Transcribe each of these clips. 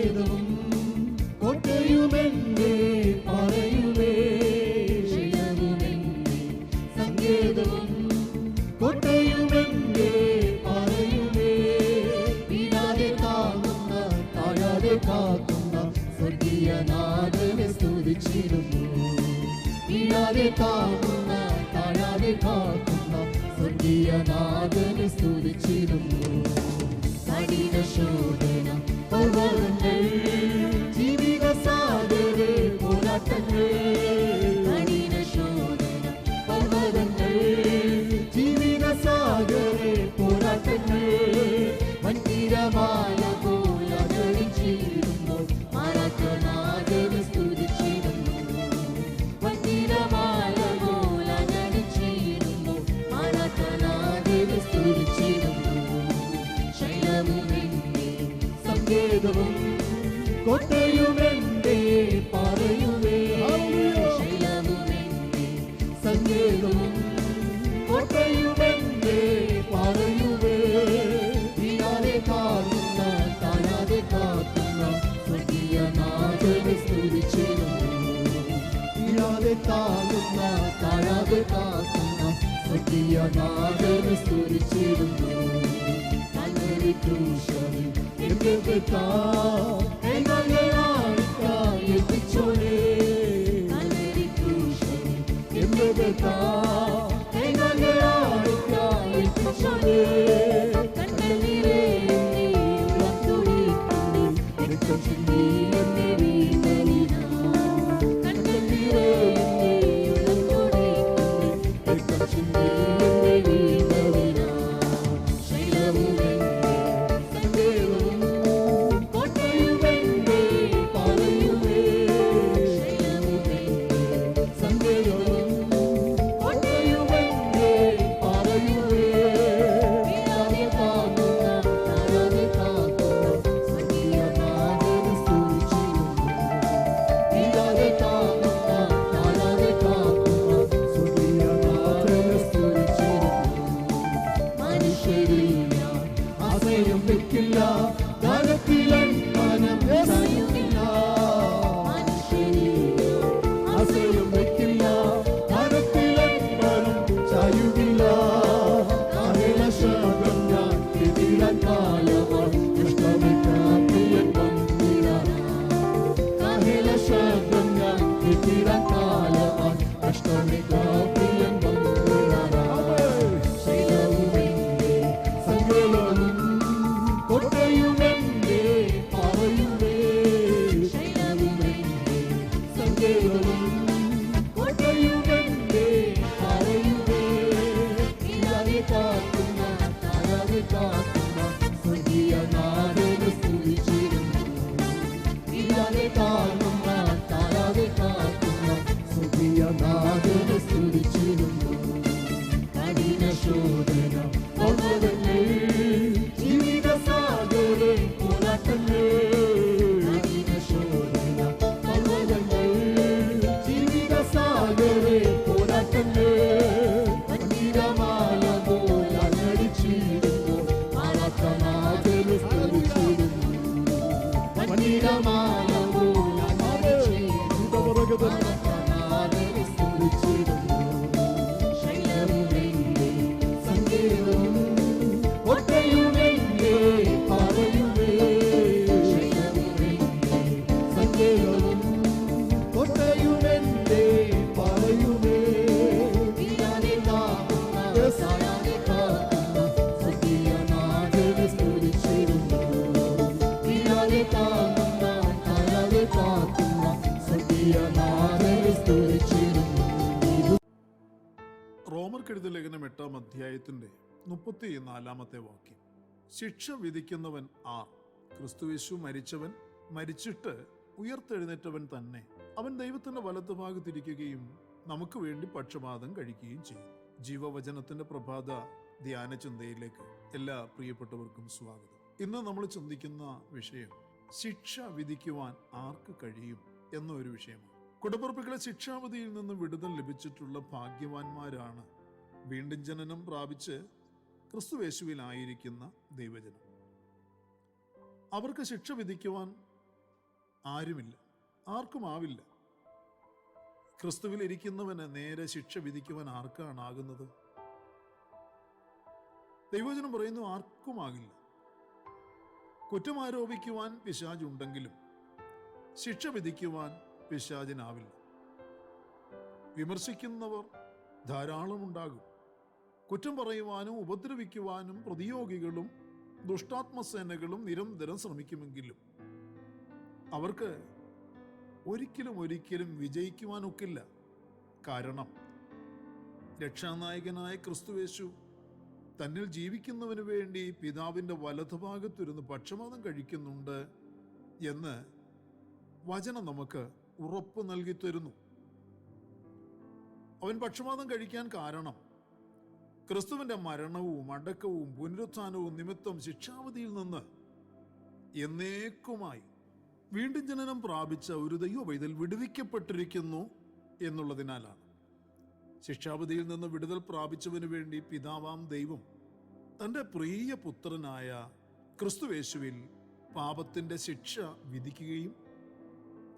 സങ്കേതവും കോട്ടയുമെന്നേ പറയുവേ. ശൈലവുമെന്നേ സങ്കേതവും കോട്ടയുമെന്നേ പറയുവേ. വീഴാതെ താങ്ങുന്ന താഴാതെ കാക്കുന്ന സ്വർഗീയനാഥനെ സ്തുതിച്ചിരുന്നു. വീഴാതെ താങ്ങുന്ന താഴാതെ കാക്കുന്ന സ്വർഗീയനാഥനെ സ്തുതിച്ചിരുന്നു. കഠിന ശോധന പർവ്വതങ്ങൾ ജീവിത സാഗരേ പോരാട്ടങ്ങൾ. കഠിന ശോധന പർവ്വതങ്ങൾ ജീവിത സാഗരേ പോരാട്ടങ്ങൾ. വൻതിരമാല പോലെ ജ്വലിച്ചിരുന്നു മാറാത്തനാഥനെ സ്തുതിച്ചിരുന്നു. വൻതിരമാല പോലെ ജ്വലിച്ചിരുന്നു മാറാത്തനാഥനെ സ്തുതിച്ചിരുന്നു. ശൈലവുമെന്നേ സങ്കേതവും കോട്ടയുമെന്നേ പറയുവേ. ശൈലവുമെന്നേ സങ്കേതവും കോട്ടയുമെന്നേ പറയുവേ. വീഴാതെ കാക്കുന്ന താഴാതെ കാക്കുന്ന സ്വർഗീയനാഥനെ സ്തുതിച്ചിരുന്നു. വീഴാതെ താങ്ങുന്ന താഴാതെ കാക്കുന്ന സ്വർഗീയനാഥനെ സ്തുതിച്ചിരുന്നു. ക്രൂശിൽ എന്റെ എത്തിച്ചോളേ. ക്രൂശിൽ എന്റെ എത്തിച്ചോളേ. കണ്ണീരേ രക്തം ചിന്തി എന്നെ വീണലിനാ. കണ്ണീരേ രക്തം ചിന്തി എന്നെ വീണലിനാ. ശൈലവുമെന്നേ സങ്കേതവും കോട്ടയുമെന്നേ പറയുവേ. ശൈലവുമെന്നേ സങ്കേതവും കോട്ടയുമെന്നേ പറയുവേ. വീഴാതെ താങ്ങുന്ന താഴാതെ കാക്കുന്ന സ്വർഗീയനാഥനെ സ്തുതിച്ചിരുന്നു. വീഴാതെ താങ്ങുന്ന താഴാതെ കാക്കുന്ന സ്വർഗീയനാഥനെ സ്തുതിച്ചിരുന്നു. മനുഷ്യരിൽ ഞാൻ ആശ്രയം വെക്കില്ല, ധനത്തിലൻ മനം ചായുകില്ല. മനുഷ്യരിൽ ഞാൻ ആശ്രയം വെക്കില്ല, ധനത്തിലൻ മനം ചായുകില്ല. കാഹള ശബ്ദം ഞാൻ കേട്ടിടാൻ കാലമായി കഷ്ടമെക്കാപ്പിയൻ വന്നിടാനാ. കാഹള ശബ്ദം ഞാൻ കേട്ടിടാൻ കാലമായി കഷ്ടമെക്കാപ്പിയൻ വന്നിടാനാ. ശൈലവുമെന്നേ സങ്കേതവും കോട്ടയുമെന്നേ പറയുവേ. ശൈലവുമെന്നേ സങ്കേതവും കോട്ടയുമെന്നേ പറയുവേ. വീഴാതെ കാക്കുന്ന താഴാതെ കാക്കുന്ന സ്വർഗീയനാഥനെ സ്തുതിച്ചിരുന്നു. വീഴാതെ താങ്ങുന്ന താഴാതെ കാക്കുന്ന സ്വർഗീയനാഥനെ സ്തുതിച്ചിരുന്നു. കഠിന ശോധന പർവ്വതങ്ങൾ ജീവിത സാഗരേ പോരാട്ടങ്ങൾ. കഠിന ശോധന പർവ്വതങ്ങൾ ജീവിത സാഗരേ പോരാട്ടങ്ങൾ. വൻതിരമാല പോലെ ജ്വലിച്ചിരുന്നു മാറാത്തനാഥനെ സ്തുതിച്ചിരുന്നു. വൻതിരമാല പോലെ ജ്വലിച്ചിരുന്നു മാറാത്തനാഥനെ സ്തുതിച്ചിരുന്നു. ശൈലവുമെന്നേ സങ്കേതവും കോട്ടയുമെന്നേ പറയുവേ. ശൈലവുമെന്നേ സങ്കേതവും കോട്ടയുമെന്നേ പറയുവേ. വീഴാതെ താങ്ങുന്ന താഴാതെ കാക്കുന്ന സ്വർഗീയനാഥനെ സ്തുതിച്ചിരുന്നു. വീഴാതെ താങ്ങുന്ന താഴാതെ കാക്കുന്ന സ്വർഗീയനാഥനെ സ്തുതിച്ചിരുന്നു. റോമർക്കെഴുതിയ ലേഖനം 8-ാം അധ്യായത്തിന്റെ 34-ാമത്തെ വാക്യം. ശിക്ഷ വിധിക്കുന്നവൻ ആർ? ക്രിസ്തുയേശു മരിച്ചവൻ, മരിച്ചിട്ട് ഉയർത്തെഴുന്നേറ്റവൻ തന്നെ. അവൻ ദൈവത്തിന്റെ വലത്തുഭാഗത്തിരിക്കുകയും നമുക്ക് വേണ്ടി പക്ഷപാതം കഴിക്കുകയും ചെയ്യും. ജീവവചനത്തിന്റെ പ്രഭാത ധ്യാന ചിന്തയിലേക്ക് എല്ലാ പ്രിയപ്പെട്ടവർക്കും സ്വാഗതം. ഇന്ന് നമ്മൾ ചിന്തിക്കുന്ന വിഷയം ശിക്ഷ വിധിക്കുവാൻ ആർക്ക് കഴിയും എന്നൊരു വിഷയമാണ്. കുടപ്പുറപ്പുകളെ ശിക്ഷാവിധിയിൽ നിന്ന് വിടുതൽ ലഭിച്ചിട്ടുള്ള ഭാഗ്യവാന്മാരാണ് വീണ്ടും ജനനം പ്രാപിച്ച് ക്രിസ്തുയേശുവിലായിരിക്കുന്ന ദൈവജനം. അവർക്ക് ശിക്ഷ വിധിക്കുവാൻ ആരുമില്ല, ആർക്കും ആവില്ല. ക്രിസ്തുവിൽ ഇരിക്കുന്നവന് നേരെ ശിക്ഷ വിധിക്കുവാൻ ആർക്കാണാകുന്നത്? ദൈവവചനം പറയുന്നു, ആർക്കുമാകില്ല. കുറ്റം ആരോപിക്കുവാൻ പിശാചുണ്ടെങ്കിലും ശിക്ഷ വിധിക്കുവാൻ പിശാചിനാവില്ല. വിമർശിക്കുന്നവർ ധാരാളം ഉണ്ടാകും. കുറ്റം പറയുവാനും ഉപദ്രവിക്കുവാനും പ്രതിയോഗികളും ദുഷ്ടാത്മസേനകളും നിരന്തരം ശ്രമിക്കുമെങ്കിലും അവർക്ക് ഒരിക്കലും വിജയിക്കുവാനൊക്കില്ല. കാരണം രക്ഷാനായകനായ ക്രിസ്തുയേശു തന്നിൽ ജീവിക്കുന്നവന് വേണ്ടി പിതാവിൻ്റെ വലതുഭാഗത്തിരുന്ന് പക്ഷപാതം കഴിക്കുന്നുണ്ട് എന്ന് വചനം നമുക്ക് ഉറപ്പ് നൽകി തരുന്നു. അവൻ പക്ഷപാതം കഴിക്കാൻ കാരണം ക്രിസ്തുവിൻ്റെ മരണവും അടക്കവും പുനരുത്ഥാനവും നിമിത്തം ശിക്ഷാവധിയിൽ നിന്ന് എന്നേക്കുമായി വീണ്ടും ജനനം പ്രാപിച്ച ഒരു ദൈവപൈതൽ വിടുവിക്കപ്പെട്ടിരിക്കുന്നു എന്നുള്ളതിനാലാണ്. ശിക്ഷാവധിയിൽ നിന്ന് വിടുതൽ പ്രാപിച്ചവന് വേണ്ടി പിതാവാം ദൈവം തൻ്റെ പ്രിയ പുത്രനായ ക്രിസ്തുയേശുവിൽ പാപത്തിൻ്റെ ശിക്ഷ വിധിക്കുകയും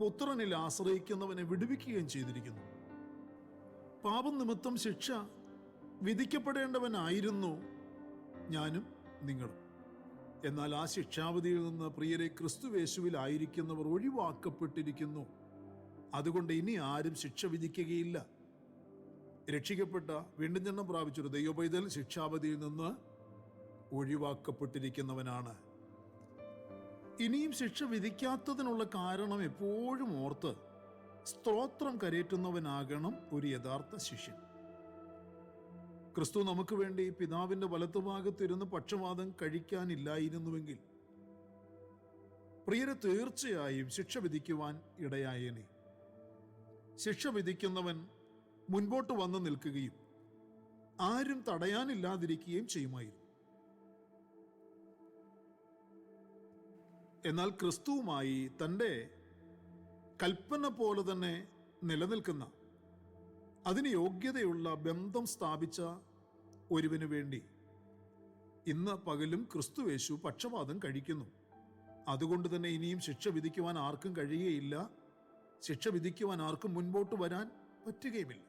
പുത്രനിൽ ആശ്രയിക്കുന്നവനെ വിടുവിക്കുകയും ചെയ്തിരിക്കുന്നു. പാപം നിമിത്തം ശിക്ഷ വിധിക്കപ്പെടേണ്ടവനായിരുന്നു ഞാനും നിങ്ങളും. എന്നാൽ ആ ശിക്ഷാവധിയിൽ നിന്ന് പ്രിയരെ ക്രിസ്തുയേശുവിലായിരിക്കുന്നവർ ഒഴിവാക്കപ്പെട്ടിരിക്കുന്നു. അതുകൊണ്ട് ഇനി ആരും ശിക്ഷ വിധിക്കുകയില്ല. രക്ഷിക്കപ്പെട്ട വീണ്ടും ജന്മം പ്രാപിച്ചൊരു ദൈവപൈതൽ ശിക്ഷാവധിയിൽ നിന്ന് ഒഴിവാക്കപ്പെട്ടിരിക്കുന്നവനാണ്. ഇനിയും ശിക്ഷ വിധിക്കാത്തതിനുള്ള കാരണം എപ്പോഴും ഓർത്ത് സ്തോത്രം കരേറ്റുന്നവനാകണം ഒരു യഥാർത്ഥ ശിഷ്യൻ. ക്രിസ്തു നമുക്ക് വേണ്ടി പിതാവിൻ്റെ വലത്തുഭാഗത്തിരുന്ന് പക്ഷപാതം കഴിക്കാനില്ലായിരുന്നുവെങ്കിൽ പ്രിയരെ തീർച്ചയായും ശിക്ഷ വിധിക്കുവാൻ ഇടയായേനെ. ശിക്ഷ വിധിക്കുന്നവൻ മുൻപോട്ട് വന്ന് നിൽക്കുകയും ആരും തടയാനില്ലാതിരിക്കുകയും ചെയ്യുമായിരുന്നു. എന്നാൽ ക്രിസ്തുവുമായി തൻ്റെ കൽപ്പന പോലെ തന്നെ നിലനിൽക്കുന്ന അതിന് യോഗ്യതയുള്ള ബന്ധം സ്ഥാപിച്ച ഒരുവന് വേണ്ടി ഇന്ന് പകലും ക്രിസ്തുയേശു പക്ഷപാതം കഴിക്കുന്നു. അതുകൊണ്ട് തന്നെ ഇനിയും ശിക്ഷ വിധിക്കുവാൻ ആർക്കും കഴിയുകയില്ല. ശിക്ഷ വിധിക്കുവാൻ ആർക്കും മുൻപോട്ട് വരാൻ പറ്റുകയുമില്ല.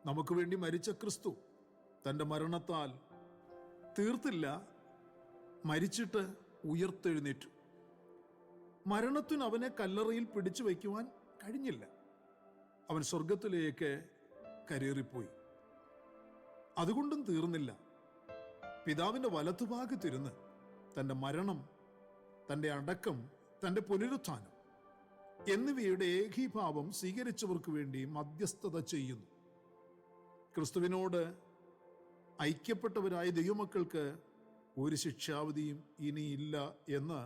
നമുക്ക് വേണ്ടി മരിച്ച ക്രിസ്തു തൻ്റെ മരണത്താൽ തീർത്തില്ല, മരിച്ചിട്ട് ഉയർത്തെഴുന്നേറ്റു. മരണത്തിന് അവനെ കല്ലറയിൽ പിടിച്ചു വയ്ക്കുവാൻ കഴിഞ്ഞില്ല. അവൻ സ്വർഗത്തിലേക്ക് കരേറിപ്പോയി. അതുകൊണ്ടും തീർന്നില്ല. പിതാവിൻ്റെ വലത്തുഭാഗത്തിരുന്ന് തൻ്റെ മരണം, തൻ്റെ അടക്കം, തൻ്റെ പുനരുത്ഥാനം എന്നിവയുടെ ഏകീഭാവം സ്വീകരിച്ചവർക്ക് വേണ്ടി മധ്യസ്ഥത ചെയ്യുന്നു. ക്രിസ്തുവിനോട് ഐക്യപ്പെട്ടവരായ ദൈവമക്കൾക്ക് ഒരു ശിക്ഷാവധിയും ഇനിയില്ല എന്ന്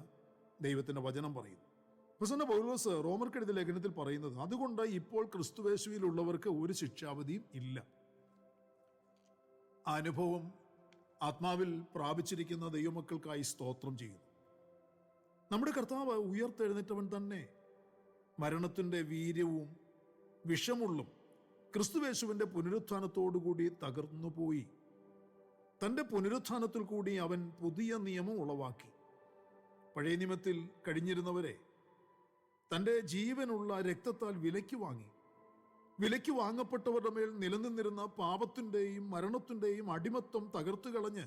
ദൈവത്തിൻ്റെ വചനം പറയുന്നു. പ്രസന്ന പൗലോസ് റോമർക്കെഴുതിയ ലേഖനത്തിൽ പറയുന്നത്, അതുകൊണ്ട് ഇപ്പോൾ ക്രിസ്തുയേശുവിലുള്ളവർക്ക് ഒരു ശിക്ഷാവധിയും ഇല്ല. ആ അനുഭവം ആത്മാവിൽ പ്രാപിച്ചിരിക്കുന്ന ദൈവമക്കൾക്കായി സ്തോത്രം ചെയ്യുന്നു. നമ്മുടെ കർത്താവ് ഉയർത്തെഴുന്നേറ്റവൻ തന്നെ മരണത്തിൻ്റെ വീര്യവും വിഷമുള്ളും ക്രിസ്തുയേശുവിൻ്റെ പുനരുത്ഥാനത്തോടുകൂടി തകർന്നുപോയി. തൻ്റെ പുനരുത്ഥാനത്തിൽ കൂടി അവൻ പുതിയ നിയമം ഉളവാക്കി. പഴയ നിയമത്തിൽ കഴിഞ്ഞിരുന്നവരെ തൻ്റെ ജീവനുള്ള രക്തത്താൽ വിലയ്ക്ക് വാങ്ങി. വിലയ്ക്ക് വാങ്ങപ്പെട്ടവരുടെ മേൽ നിലനിന്നിരുന്ന പാപത്തിൻ്റെയും മരണത്തിൻ്റെയും അടിമത്വം തകർത്തു കളഞ്ഞ്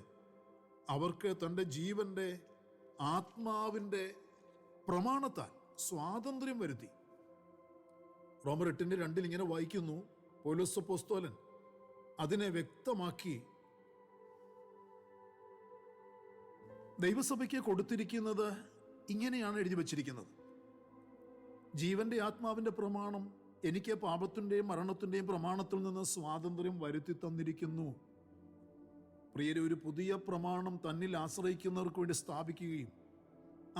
അവർക്ക് തൻ്റെ ജീവൻ്റെ ആത്മാവിൻ്റെ പ്രമാണത്താൽ സ്വാതന്ത്ര്യം വരുത്തി. റോമർ 8:2 ഇങ്ങനെ വായിക്കുന്നു. പൗലോസ് അപ്പോസ്തലൻ അതിനെ വ്യക്തമാക്കി ദൈവസഭയ്ക്ക് കൊടുത്തിരിക്കുന്നത് ഇങ്ങനെയാണ് എഴുതി വച്ചിരിക്കുന്നത്: ജീവന്റെ ആത്മാവിന്റെ പ്രമാണം എനിക്ക് പാപത്തിൻ്റെയും മരണത്തിൻ്റെയും പ്രമാണത്തിൽ നിന്ന് സ്വാതന്ത്ര്യം വരുത്തി തന്നിരിക്കുന്നു. പ്രിയരെ, ഒരു പുതിയ പ്രമാണം തന്നിൽ ആശ്രയിക്കുന്നവർക്ക് വേണ്ടി സ്ഥാപിക്കുകയും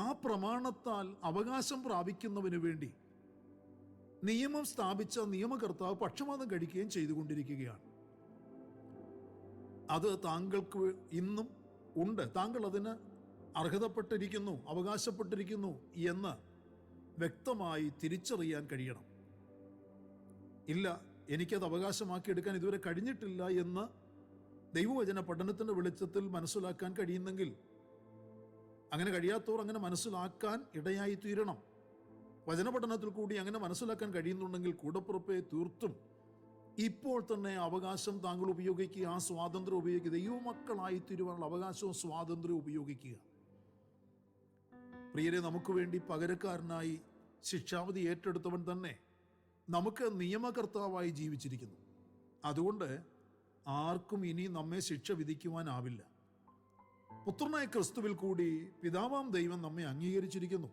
ആ പ്രമാണത്താൽ അവകാശം പ്രാപിക്കുന്നവന് വേണ്ടി നിയമം സ്ഥാപിച്ച നിയമകർത്താവ് പക്ഷപാതം കഴിക്കുകയും ചെയ്തുകൊണ്ടിരിക്കുകയാണ്. അത് താങ്കൾക്ക് ഇന്നും ഉണ്ട്. താങ്കൾ അതിന് അർഹതപ്പെട്ടിരിക്കുന്നു, അവകാശപ്പെട്ടിരിക്കുന്നു എന്ന് വ്യക്തമായി തിരിച്ചറിയാൻ കഴിയണം. ഇല്ല, എനിക്കത് അവകാശമാക്കിയെടുക്കാൻ ഇതുവരെ കഴിഞ്ഞിട്ടില്ല എന്ന് ദൈവവചന പഠനത്തിൻ്റെ വെളിച്ചത്തിൽ മനസ്സിലാക്കാൻ കഴിയുന്നെങ്കിൽ, അങ്ങനെ കഴിയാത്തവർ അങ്ങനെ മനസ്സിലാക്കാൻ ഇടയായി തീരണം. വചനപഠനത്തിൽ കൂടി അങ്ങനെ മനസ്സിലാക്കാൻ കഴിയുന്നുണ്ടെങ്കിൽ കൂടപ്പുറപ്പെ തീർത്തും ഇപ്പോൾ തന്നെ അവകാശം താങ്കൾ ഉപയോഗിക്കുക, ആ സ്വാതന്ത്ര്യം ഉപയോഗിക്കുക. ദൈവമക്കളായി തീരുവാനുള്ള അവകാശവും സ്വാതന്ത്ര്യവും ഉപയോഗിക്കുക. പ്രിയരെ, നമുക്ക് വേണ്ടി പകരക്കാരനായി ശിക്ഷാവിധി ഏറ്റെടുത്തവൻ തന്നെ നമുക്ക് നിയമകർത്താവായി ജീവിച്ചിരിക്കുന്നു. അതുകൊണ്ട് ആർക്കും ഇനി നമ്മെ ശിക്ഷ വിധിക്കുവാനാവില്ല. പുത്രനായ ക്രിസ്തുവിൽ കൂടി പിതാവാം ദൈവം നമ്മെ അംഗീകരിച്ചിരിക്കുന്നു.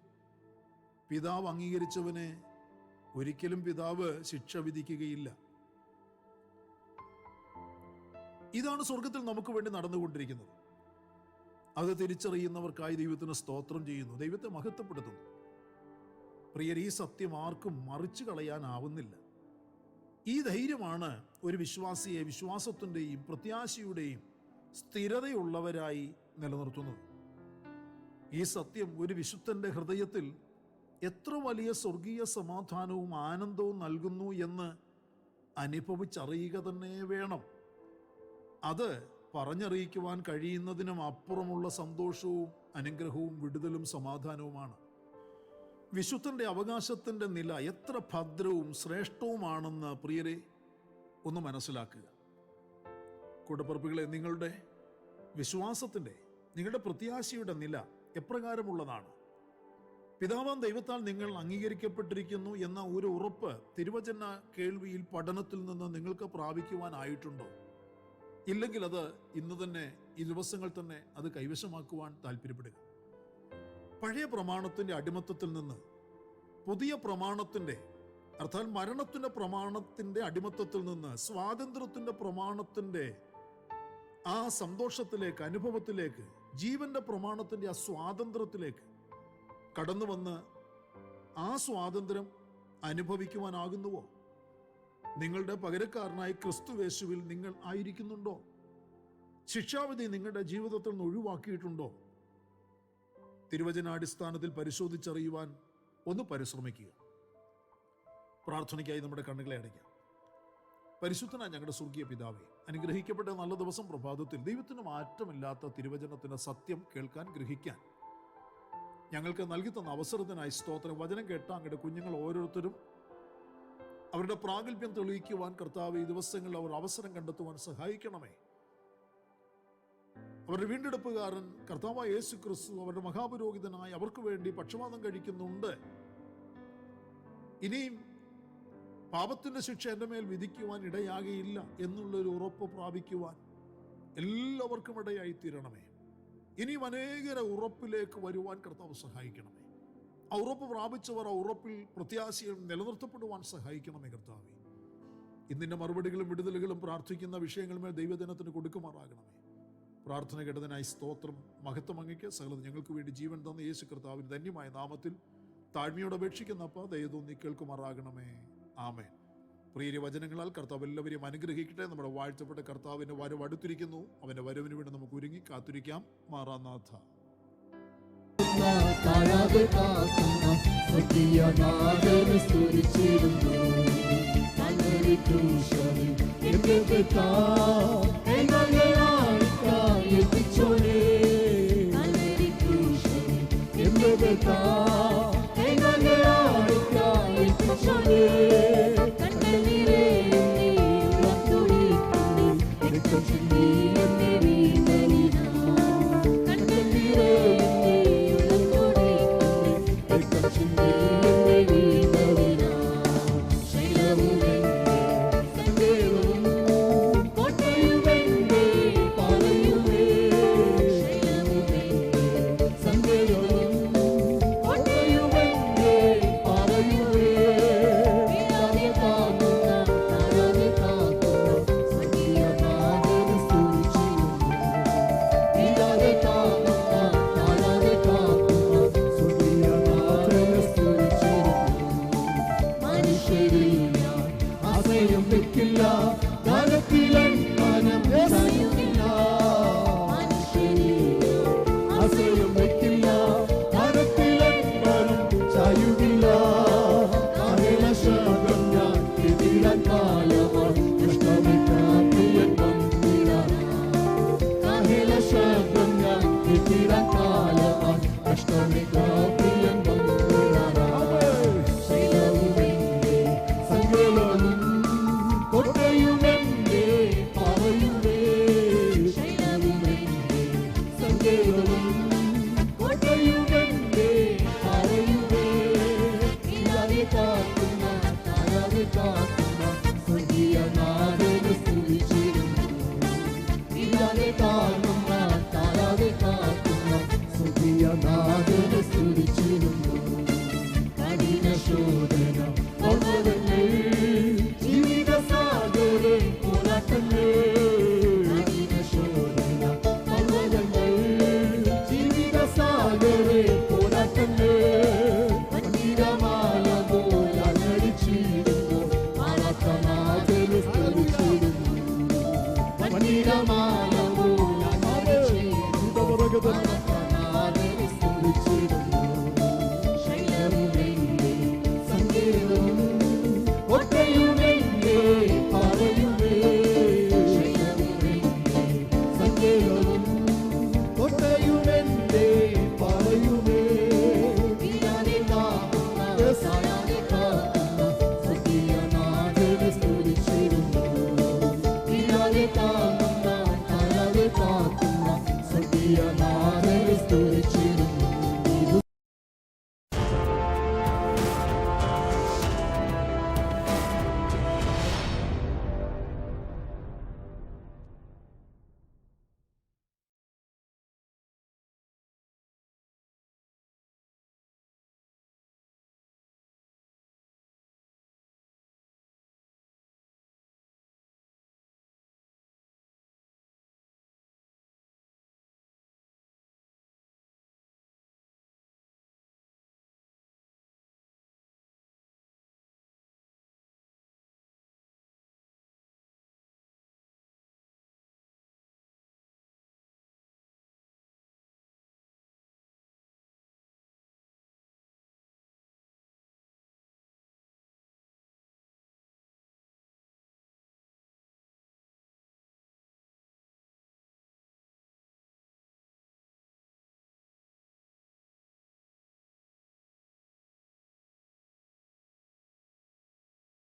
പിതാവ് അംഗീകരിച്ചവനെ ഒരിക്കലും പിതാവ് ശിക്ഷ വിധിക്കുകയില്ല. ഇതാണ് സ്വർഗത്തിൽ നമുക്ക് വേണ്ടി നടന്നുകൊണ്ടിരിക്കുന്നത്. അത് തിരിച്ചറിയുന്നവർക്കായി ദൈവത്തിന് സ്തോത്രം ചെയ്യുന്നു, ദൈവത്തെ മഹത്വപ്പെടുത്തുന്നു. പ്രിയർ, ഈ സത്യം ആർക്കും മറിച്ചു കളയാനാവുന്നില്ല. ഈ ധൈര്യമാണ് ഒരു വിശ്വാസിയെ വിശ്വാസത്തിൻ്റെയും പ്രത്യാശയുടെയും സ്ഥിരതയുള്ളവരായി നിലനിർത്തുന്നത്. ഈ സത്യം ഒരു വിശുദ്ധന്റെ ഹൃദയത്തിൽ എത്ര വലിയ സ്വർഗീയ സമാധാനവും ആനന്ദവും നൽകുന്നു എന്ന് അനുഭവിച്ചറിയുക തന്നെ വേണം. അത് പറഞ്ഞറിയിക്കുവാൻ കഴിയുന്നതിനും അപ്പുറമുള്ള സന്തോഷവും അനുഗ്രഹവും വിടുതലും സമാധാനവുമാണ്. വിശുദ്ധന്റെ അവകാശത്തിന്റെ നില എത്ര ഭദ്രവും ശ്രേഷ്ഠവുമാണെന്ന് പ്രിയരെ ഒന്ന് മനസ്സിലാക്കുക. കൂടപ്പിറപ്പുകളെ, നിങ്ങളുടെ വിശ്വാസത്തിന്റെ, നിങ്ങളുടെ പ്രത്യാശയുടെ നില എപ്രകാരമുള്ളതാണ്? പിതാവാം ദൈവത്താൽ നിങ്ങൾ അംഗീകരിക്കപ്പെട്ടിരിക്കുന്നു എന്ന ഒരു ഉറപ്പ് തിരുവചന കേൾവിയിൽ പഠനത്തിൽ നിന്ന് നിങ്ങൾക്ക് പ്രാപിക്കുവാനായിട്ടുണ്ടോ? ഇല്ലെങ്കിൽ അത് ഇന്ന് തന്നെ, ഈ ദിവസങ്ങൾ തന്നെ അത് കൈവശമാക്കുവാൻ താല്പര്യപ്പെടുക. പഴയ പ്രമാണത്തിന്റെ അടിമത്തത്തിൽ നിന്ന് പുതിയ പ്രമാണത്തിന്റെ, അർത്ഥാൽ മരണത്തിന്റെ പ്രമാണത്തിന്റെ അടിമത്തത്തിൽ നിന്ന് സ്വാതന്ത്ര്യത്തിന്റെ പ്രമാണത്തിന്റെ ആ സന്തോഷത്തിലേക്ക്, അനുഭവത്തിലേക്ക്, ജീവന്റെ പ്രമാണത്തിന്റെ ആ സ്വാതന്ത്ര്യത്തിലേക്ക് കടന്നു വന്ന് ആ സ്വാതന്ത്ര്യം അനുഭവിക്കുവാനാകുന്നുവോ? നിങ്ങളുടെ പകരക്കാരനായി ക്രിസ്തുവേശുവിൽ നിങ്ങൾ ആയിരിക്കുന്നുണ്ടോ? ശിക്ഷാവിധി നിങ്ങളുടെ ജീവിതത്തിൽ നിന്ന് ഒഴിവാക്കിയിട്ടുണ്ടോ? തിരുവചനാടിസ്ഥാനത്തിൽ പരിശോധിച്ചറിയുവാൻ ഒന്ന് പരിശ്രമിക്കുക. പ്രാർത്ഥനയ്ക്കായി നമ്മുടെ കണ്ണുകളെ അടയ്ക്കാം. പരിശുദ്ധനായ ഞങ്ങളുടെ സ്വർഗീയ പിതാവേ, അനുഗ്രഹിക്കപ്പെട്ട നല്ല ദിവസം പ്രഭാതത്തിൽ ദൈവത്തിന് മാറ്റമില്ലാത്ത തിരുവചനത്തിന്റെ സത്യം കേൾക്കാൻ, ഗ്രഹിക്കാൻ ഞങ്ങൾക്ക് നൽകി തന്ന അവസരത്തിനായി സ്തോത്രം. വചനം കേട്ട അങ്ങയുടെ കുഞ്ഞുങ്ങൾ ഓരോരുത്തരും അവരുടെ പ്രാഗൽഭ്യം തെളിയിക്കുവാൻ കർത്താവ് ഈ ദിവസങ്ങളിൽ അവർ അവസരം കണ്ടെത്തുവാൻ സഹായിക്കണമേ. അവരുടെ വീണ്ടെടുപ്പുകാരൻ കർത്താവായ യേശു ക്രിസ്തു അവരുടെ മഹാപുരോഹിതനായി അവർക്ക് വേണ്ടി പക്ഷപാതം കഴിക്കുന്നുണ്ട്. ഇനിയും പാപത്തിന്റെ ശിക്ഷ എൻ്റെ മേൽ വിധിക്കുവാൻ ഇടയാകയില്ല എന്നുള്ളൊരു ഉറപ്പ് പ്രാപിക്കുവാൻ എല്ലാവർക്കും ഇടയായി തീരണമേ. ഇനിയും അനേകര ഉറപ്പിലേക്ക് വരുവാൻ കർത്താവ് സഹായിക്കണമേ. ആ ഉറപ്പ് പ്രാപിച്ചവർ ആ ഉറപ്പിൽ പ്രത്യാശയും നിലനിർത്തപ്പെടുവാൻ സഹായിക്കണമേ കർത്താവേ. ഇന്നിന്റെ മറുപടികളും വിടുതലുകളും പ്രാർത്ഥിക്കുന്ന വിഷയങ്ങളുമേ ദൈവജനത്തിന് കൊടുക്കുമാറാകണമേ. പ്രാർത്ഥന കേട്ടതിനായി സ്തോത്രം. മഹത്വം അങ്ങയ്ക്ക്. സകലത് ഞങ്ങൾക്ക് വേണ്ടി ജീവൻ തന്ന യേശു കർത്താവിന് ധന്യമായ നാമത്തിൽ താഴ്മയോടെ അപേക്ഷിക്കുന്ന അപ്പ ദയതോന്നി കേൾക്കുമാറാകണമേ. ആമേൻ. പ്രിയ വചനങ്ങളാൽ കർത്താവ് എല്ലാവരെയും അനുഗ്രഹിക്കട്ടെ. നമ്മുടെ വാഴ്ത്തപ്പെട്ട കർത്താവിന്റെ വരവ് അടുത്തിരിക്കുന്നു. അവന്റെ വരവിന് വേണ്ടി നമുക്ക് ഒരുങ്ങി കാത്തിരിക്കാം. Maranatha. Kira kala, ashtamika, priyan bandhurara. നാഥ